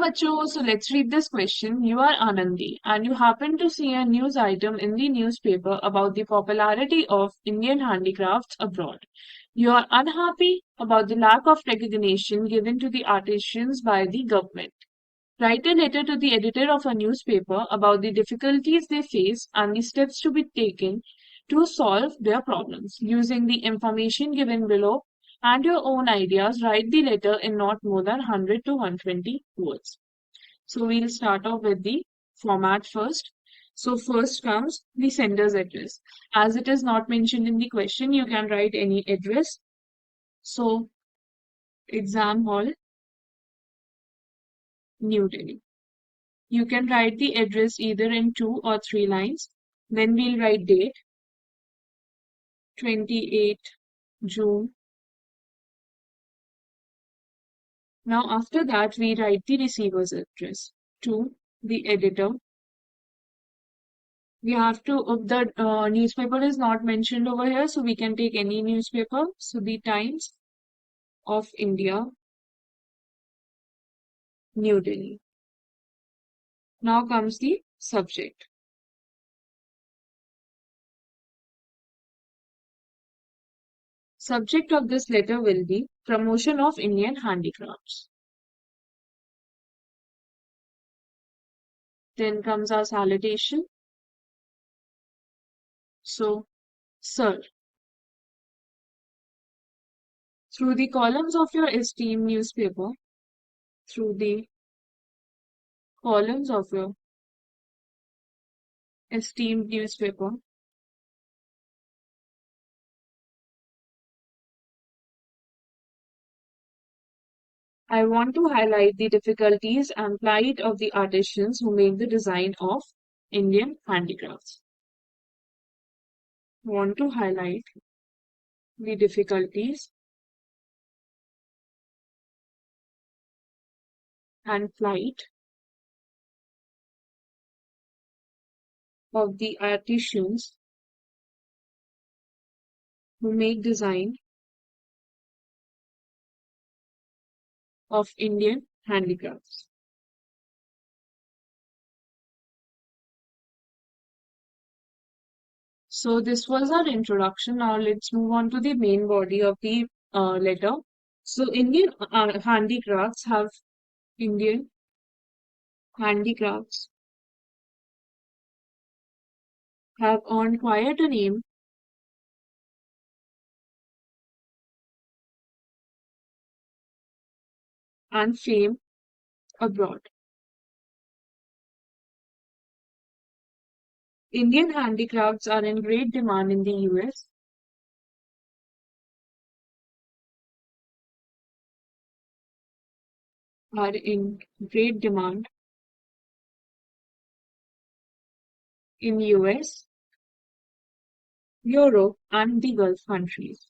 बच्चों, so let's read this question. You are Aanandi and you happen to see a news item in the newspaper about the popularity of Indian handicrafts abroad. You are unhappy about the lack of recognition given to the artisans by the government. Write a letter to the editor of a newspaper about the difficulties they face and the steps to be taken to solve their problems. Using the information given below and your own ideas, write the letter in not more than 100 to 120 words. So we'll start off with the format first. So first comes the sender's address. As it is not mentioned in the question, you can write any address. So exam hall, New Delhi. You can write the address either in 2 or 3 lines. Then we'll write date, 28 June. Now after that, we write the receiver's address to the editor. We have to, the newspaper is not mentioned over here, so we can take any newspaper. So the Times of India, New Delhi. Now comes the subject. Subject of this letter will be promotion of Indian handicrafts. Then comes our salutation. So, sir, through the columns of your esteemed newspaper, through the columns of your esteemed newspaper, I want to highlight the difficulties and plight of the artisans who make the design of Indian handicrafts. Want to highlight the difficulties and plight of the artisans who make design of Indian handicrafts. So this was our introduction. Now let's move on to the main body of the letter. So Indian handicrafts have earned quite a name and fame abroad. Indian handicrafts are in great demand in the US, are in great demand in US, Europe, and the Gulf countries.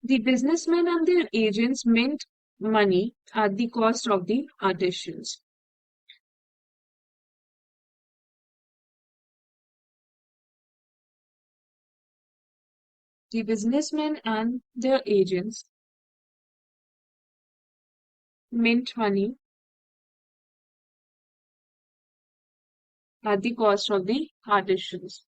The businessmen and their agents mint money at the cost of the artisans. The businessmen and their agents mint money at the cost of the artisans.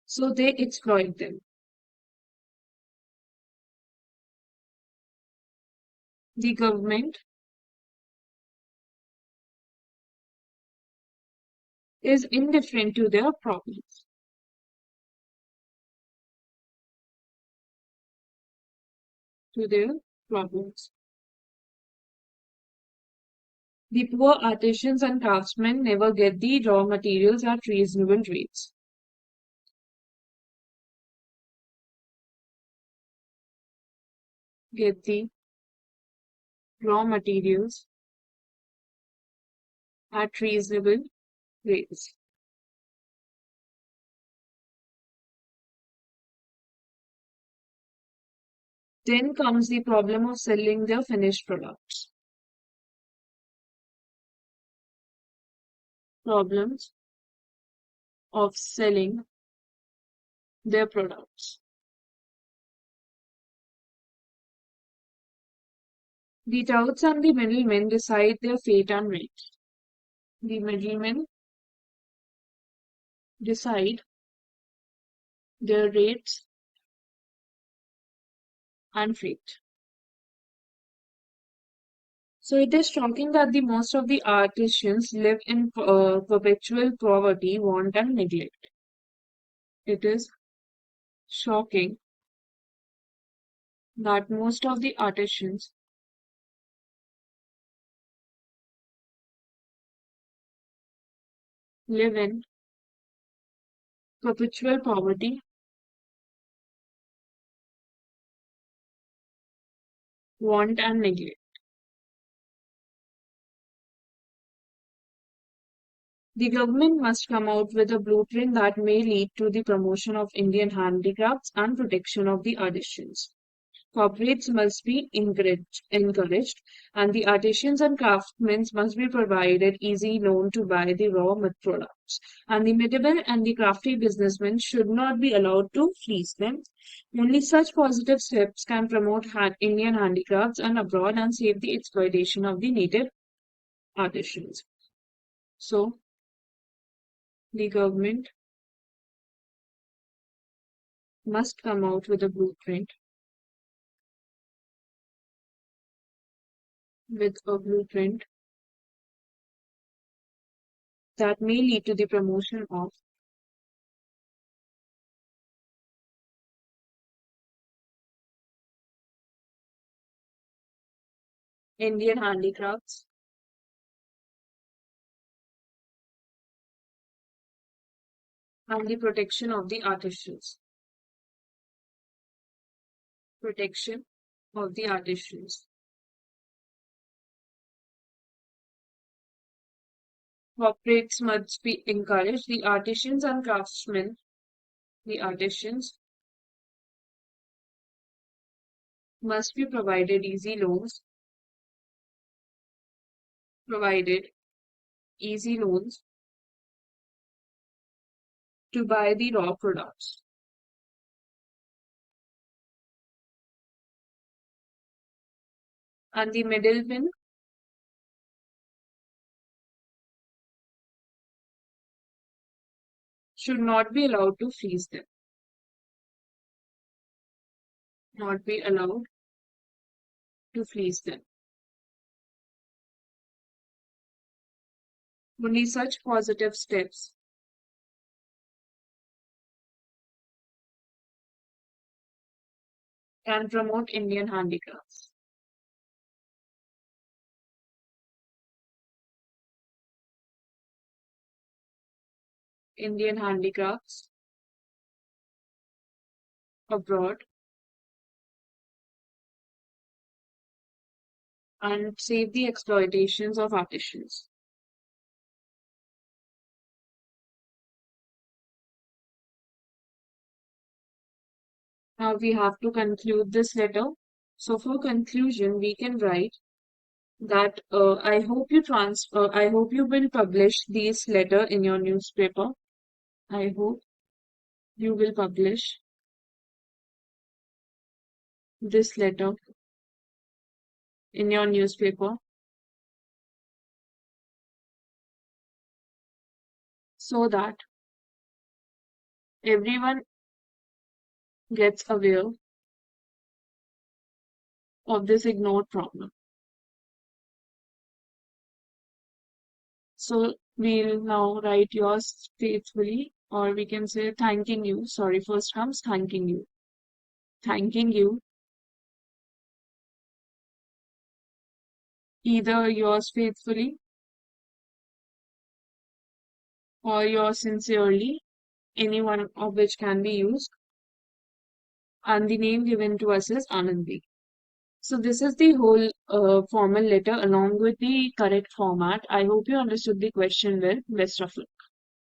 So they exploit them. The government is indifferent to their problems. To their problems. The poor artisans and craftsmen never get the raw materials at reasonable rates. Get the raw materials at reasonable rates. Then comes the problem of selling their finished products. problems of selling their products. The touts and the middlemen decide their fate and rate. The middlemen decide their rates and fate. So it is shocking that the most of the artisans live in perpetual poverty, want, and neglect. It is shocking that most of the artisans live in perpetual poverty, want, and neglect. The government must come out with a blueprint that may lead to the promotion of Indian handicrafts and protection of the artisans. Corporates must be encouraged, and the artisans and craftsmen must be provided easy loan to buy the raw products. And the middlemen and the crafty businessmen should not be allowed to fleece them. Only such positive steps can promote Indian handicrafts and abroad and save the exploitation of the native artisans. So, the government must come out with a blueprint that may lead to the promotion of Indian handicrafts and the protection of the artisans. Protection of the artisans. Corporates must be encouraged. The artisans and craftsmen, the artisans must be provided easy loans to buy the raw products. And the middlemen should not be allowed to fleece them. Not be allowed to fleece them. Only such positive steps can promote Indian handicrafts. Indian handicrafts abroad and save the exploitations of artisans. Now we have to conclude this letter. So for conclusion, we can write that I hope you will publish this letter in your newspaper. I hope you will publish this letter in your newspaper so that everyone gets aware of this ignored problem. So we'll now write yours faithfully, or we can say thanking you. Sorry, first comes thanking you. Thanking you, either yours faithfully or yours sincerely, any one of which can be used. And the name given to us is Aanandi. So this is the whole formal letter along with the correct format. I hope you understood the question well. Best of luck.